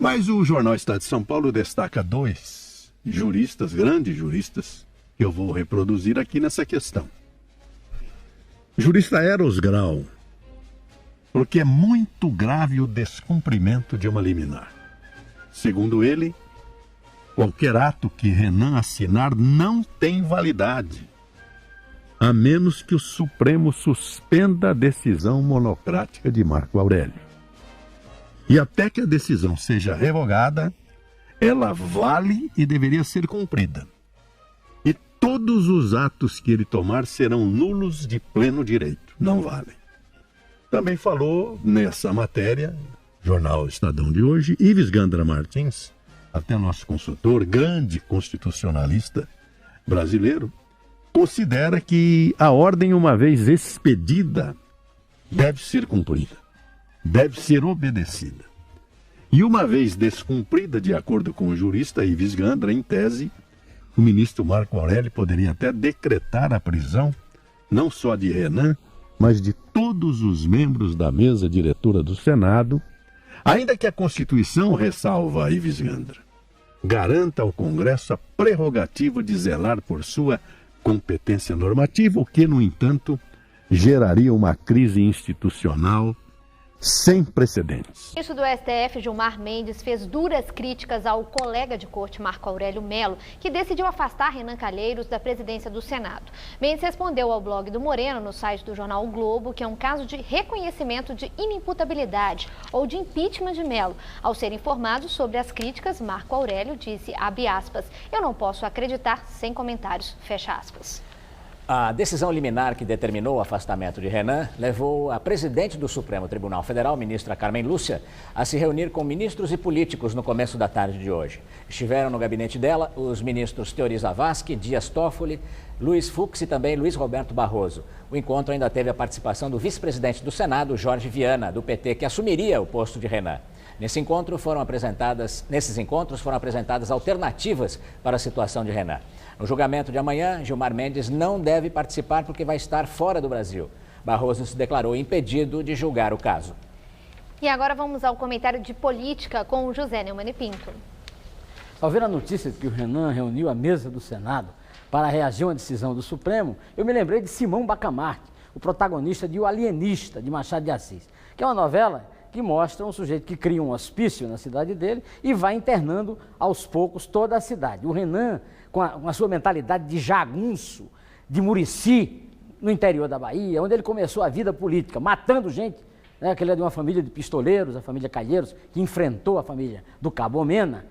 Mas o jornal Estado de São Paulo destaca dois juristas, grandes juristas, que eu vou reproduzir aqui nessa questão. Jurista Eros Grau, porque é muito grave o descumprimento de uma liminar. Segundo ele, qualquer ato que Renan assinar não tem validade, a menos que o Supremo suspenda a decisão monocrática de Marco Aurélio. E até que a decisão seja revogada, ela vale e deveria ser cumprida. E todos os atos que ele tomar serão nulos de pleno direito, não valem. Também falou nessa matéria, jornal Estadão de hoje, Ives Gandra Martins, até nosso consultor, grande constitucionalista brasileiro, considera que a ordem, uma vez expedida, deve ser cumprida, deve ser obedecida. E uma vez descumprida, de acordo com o jurista Ives Gandra, em tese, o ministro Marco Aurélio poderia até decretar a prisão, não só de Renan, mas de todos os membros da mesa diretora do Senado, ainda que a Constituição, ressalva Ives Gandra, garanta ao Congresso a prerrogativa de zelar por sua competência normativa, o que, no entanto, geraria uma crise institucional sem precedentes. O ministro do STF, Gilmar Mendes, fez duras críticas ao colega de corte Marco Aurélio Mello, que decidiu afastar Renan Calheiros da presidência do Senado. Mendes respondeu ao blog do Moreno, no site do jornal o Globo, que é um caso de reconhecimento de inimputabilidade ou de impeachment de Mello. Ao ser informado sobre as críticas, Marco Aurélio disse, abre aspas, eu não posso acreditar sem comentários, fecha aspas. A decisão liminar que determinou o afastamento de Renan levou a presidente do Supremo Tribunal Federal, ministra Carmen Lúcia, a se reunir com ministros e políticos no começo da tarde de hoje. Estiveram no gabinete dela os ministros Teori Zavascki, Dias Toffoli, Luiz Fux e também Luiz Roberto Barroso. O encontro ainda teve a participação do vice-presidente do Senado, Jorge Viana, do PT, que assumiria o posto de Renan. Nesses encontros foram apresentadas alternativas para a situação de Renan. No julgamento de amanhã, Gilmar Mendes não deve participar porque vai estar fora do Brasil. Barroso se declarou impedido de julgar o caso. E agora vamos ao comentário de política com o José Neumann Pinto. Ao ver a notícia de que o Renan reuniu a mesa do Senado para reagir a uma decisão do Supremo, eu me lembrei de Simão Bacamarte, o protagonista de O Alienista, de Machado de Assis, que é uma novela que mostra um sujeito que cria um hospício na cidade dele e vai internando aos poucos toda a cidade. O Renan, com a sua mentalidade de jagunço, de Murici, no interior da Bahia, onde ele começou a vida política, matando gente, né, que ele é de uma família de pistoleiros, a família Calheiros, que enfrentou a família do Cabo Omena,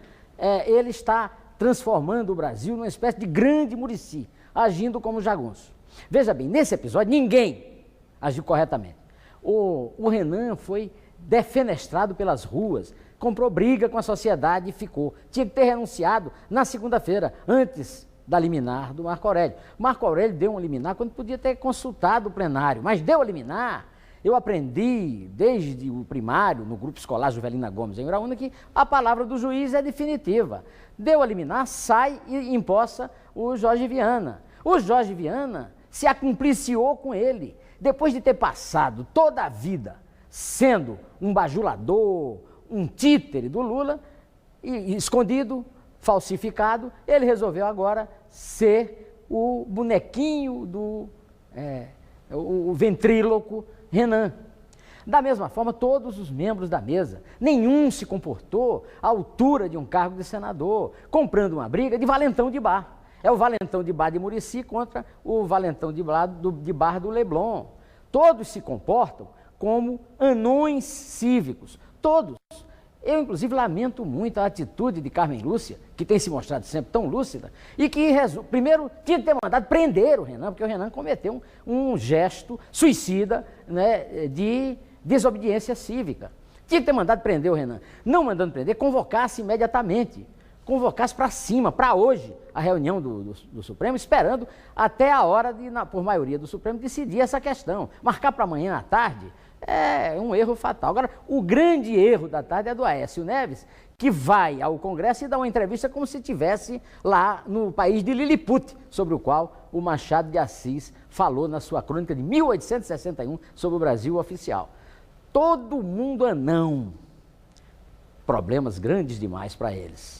ele está transformando o Brasil numa espécie de grande Murici, agindo como jagunço. Veja bem, nesse episódio, ninguém agiu corretamente. O Renan foi defenestrado pelas ruas, comprou briga com a sociedade e ficou. Tinha que ter renunciado na segunda-feira, antes da liminar do Marco Aurélio. Marco Aurélio deu uma liminar quando podia ter consultado o plenário, mas deu a liminar. Eu aprendi, desde o primário, no grupo escolar Juvelina Gomes, em Uraúna, que a palavra do juiz é definitiva. Deu a liminar, sai e empossa o Jorge Viana. O Jorge Viana se acumpliciou com ele, depois de ter passado toda a vida sendo um bajulador, um títere do Lula, e escondido, falsificado, ele resolveu agora ser o bonequinho o ventríloco Renan. Da mesma forma, todos os membros da mesa, nenhum se comportou à altura de um cargo de senador, comprando uma briga de valentão de bar. É o valentão de bar de Murici contra o valentão de bar do Leblon. Todos se comportam como anões cívicos, todos. Eu, inclusive, lamento muito a atitude de Carmen Lúcia, que tem se mostrado sempre tão lúcida, e que, primeiro, tinha que ter mandado prender o Renan, porque o Renan cometeu um gesto suicida, né, de desobediência cívica. Tinha que ter mandado prender o Renan. Não mandando prender, convocasse imediatamente, convocasse para cima, para hoje, a reunião do Supremo, esperando até a hora de, por maioria do Supremo, decidir essa questão. Marcar para amanhã à tarde é um erro fatal. Agora, o grande erro da tarde é do Aécio Neves, que vai ao Congresso e dá uma entrevista como se estivesse lá no país de Lilliput, sobre o qual o Machado de Assis falou na sua crônica de 1861 sobre o Brasil oficial. Todo mundo anão, problemas grandes demais para eles.